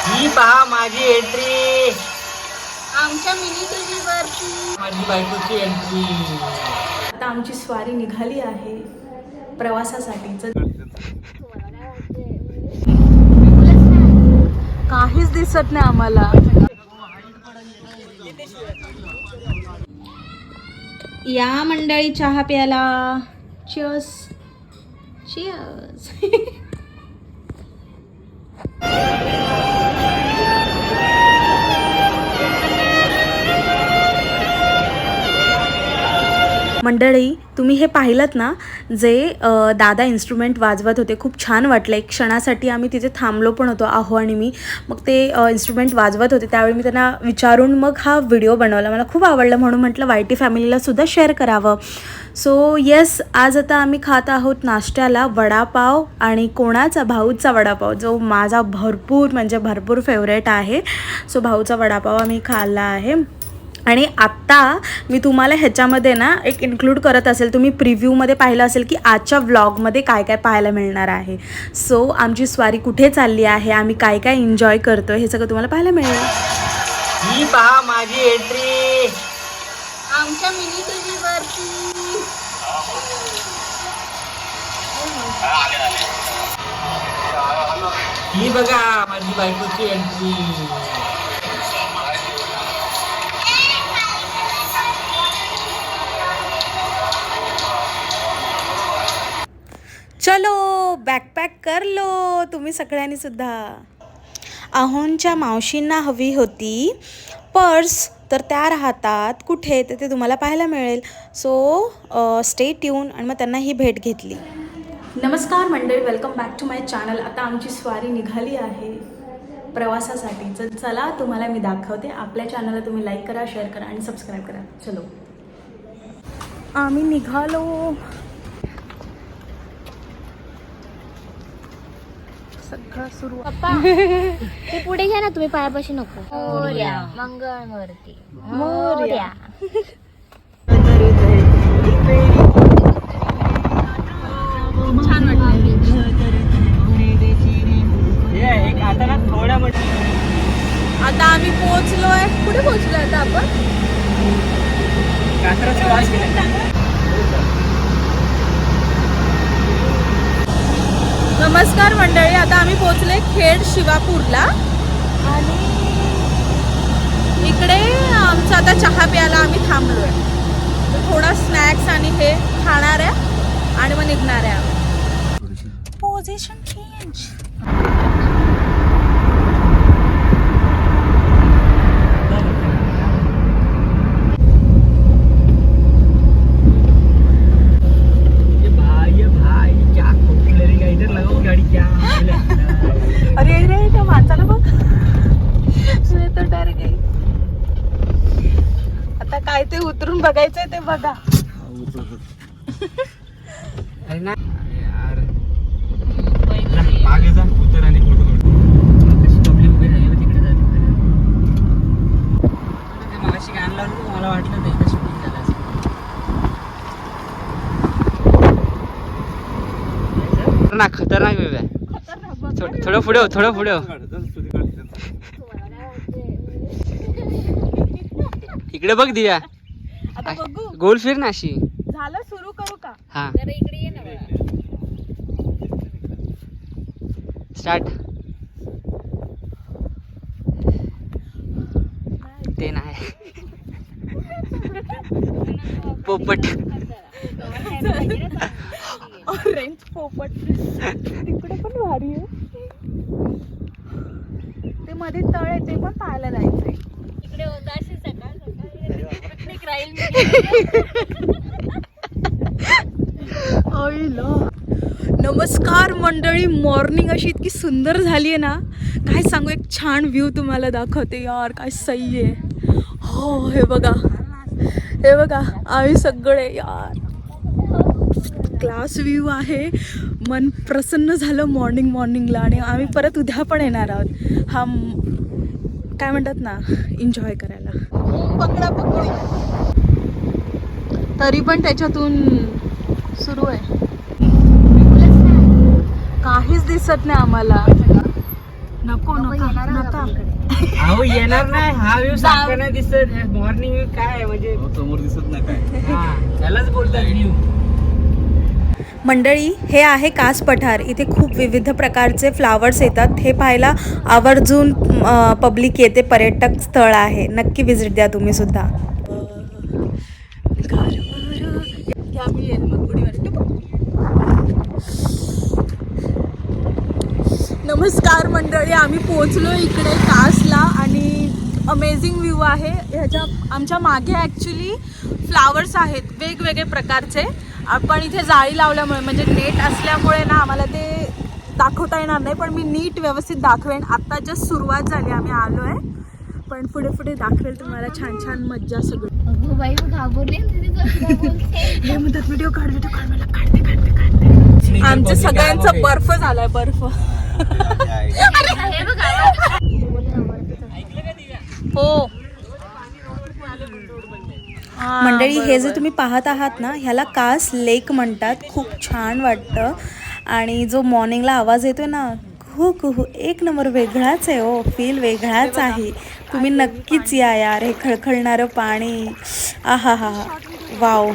ही पहा माझी एंट्री, आमच्या मिनी टीव्ही वरती माझी बायकोची एंट्री. आता आमची स्वारी निघाली आहे प्रवासासाठी. काहीच दिसत नाही आम्हाला. या मंडळी चहा प्यायला. Cheers cheers. मंडळी, तुम्ही हे पाहिलंत ना, जे दादा इन्स्ट्रुमेंट वाजवत होते, खूप छान वाटलं. एक क्षणासाठी आम्ही तिथे थांबलो पण होतो, आहो आणि मी. मग ते इन्स्ट्रुमेंट वाजवत होते त्यावेळी मी त्यांना विचारून मग हा व्हिडिओ बनवला. मला खूप आवडलं म्हणून म्हटलं YT फॅमिलीलासुद्धा शेअर करावं. सो येस, आज आता आम्ही खात आहोत नाश्त्याला वडापाव, आणि कोणाचा? भाऊचा वडापाव, जो माझा भरपूर फेवरेट आहे. सो भाऊचा वडापाव आम्ही खाल्ला आहे. आणि आत्ता मी तुम्हाला ह्याच्यामध्ये ना एक इन्क्लूड करत असेल, तुम्ही प्रिव्ह्यूमध्ये पाहिलं असेल की आजच्या व्लॉगमध्ये काय काय पाहायला मिळणार आहे. सो आमची स्वारी कुठे चालली आहे, आम्ही काय काय एन्जॉय करतो, हे सगळं तुम्हाला पाहायला मिळेल. ही पहा माझी एंट्री, आमच्या मिनी टीव्ही वरती. ही बघा माझी बायकोची एंट्री. चलो बॅकपॅक कर लो तुम्ही सगळ्यांनी सुद्धा. आहोंच्या मावशींना हवी होती पर्स, तर त्या राहतात कुठे ते तुम्हाला पाहायला मिळेल. So stay tune. आणि मग त्यांना ही भेट घेतली. नमस्कार मंडळी, welcome back to my channel. आता आमची स्वारी निघाली आहे प्रवासासाठी. तर चला तुम्हाला मी दाखवते. आपल्या चॅनलला तुम्ही लाईक करा, शेअर करा आणि सबस्क्राईब करा. चलो आम्ही निघालो. सगळं सुरू. पप्पा ते पुढे घ्या ना तुम्ही, पायापाशी नको. मोरया मंगळमूर्ती मोरया. छान वाटलं. एक आता ना थोड्या आता आम्ही पोहोचलोय. कुठे पोहोचलोय आता आपण? कात्रज क्रॉस केलं. नमस्कार मंडळी, आता आम्ही पोहोचले खेड शिवापूरला. आणि इकडे आमचं आता चहा प्यायला आम्ही थांबलोय. थोडा स्नॅक्स आणि हे खाणार आहे आणि मग निघणार आहे. Position change. अरे रे, त्या माणसाला बघ, तर डायरेक्ट गेली. आता काय ते उतरून बघायचंय ते बघा. अरे ना यार, मागे जा, उतर आणि फोटो पब्लिक उभी राहिली तिकडे जाते. मगाशी गाणं लावलं, मला वाटलं नाही इथं शूटिंग झालं असेल. खतरनाक वेळ आहे. थोडं पुढे हो, थोडं पुढे हो. इकडे बघ दिया. आता बघू. गोल फिर ना अशी. झालं, सुरू करू का? हा, इकडे ये ना. स्टार्ट. ते नाही पोपट. ऑरेंज पोपट तिकडे पण भारी आहे. ते मध्ये तळ आहे, ते पण पाहायला जायचंय. इकडे उदासी सकाळ पिकनिक राहील. नमस्कार मंडळी, मॉर्निंग अशी इतकी सुंदर झाली आहे ना, काय सांगू. एक छान व्ह्यू तुम्हाला दाखवते यार, काय सही आहे. हो, हे बघा, हे बघा, आम्ही सगळे यार, क्लास व्ह्यू आहे. मन प्रसन्न झालं मॉर्निंगला. आणि आम्ही परत उद्या पण येणार आहोत. हा काय म्हणतात ना, एन्जॉय करायला. पकडा पकडी तरी पण त्याच्यातून सुरू आहे. काहीच दिसत नाही आम्हाला. नको येणार आहोत नका आपल्याकडे. अहो येणार नाही, हा व्ह्यू सारखा नाही दिसत. मॉर्निंग व्ह्यू काय आहे म्हणजे समोर दिसत नाही काय. हा त्यालाच बोलतात व्ह्यू. मंडळी, हे आहे कास पठार. इथे खूप विविध प्रकारचे फ्लावर्स येतात. हे पाहायला आवर्जून पब्लिक येते. पर्यटक स्थळ आहे, नक्की विजिट द्या तुम्ही सुद्धा. नमस्कार मंडळी, आम्ही पोहोचलो इकडे कासला आणि अमेझिंग व्ह्यू आहे. ह्याच्या आमच्या मागे ॲक्च्युली फ्लावर्स आहेत वेगवेगळे प्रकारचे. आपण इथे जाळी लावल्यामुळे म्हणजे नेट असल्यामुळे ना आम्हाला ते दाखवता येणार नाही, पण मी नीट व्यवस्थित दाखवेन. आत्ता जस्ट सुरुवात झाली, आम्ही आलो आहे, पण पुढे पुढे दाखवेल तुम्हाला छान छान मज्जा सगळी. अगं बाई मी घाबरले हे म्हणतात व्हिडिओ काढ मला काढते. आमचं सगळ्यांचं बर्फ झालाय, बर्फ. हो मंडळी, हे जे तुम्ही पाहत आहात ना, ह्याला कास लेक म्हणतात. खूप छान वाटतं आणि जो मॉर्निंगला आवाज येतो ना, कुहू, एक नंबर वेगळाच आहे. हो, फील वेगळाच आहे. तुम्ही नक्कीच या यार. हे खळखळणारं पाणी, आहा हा, वाव.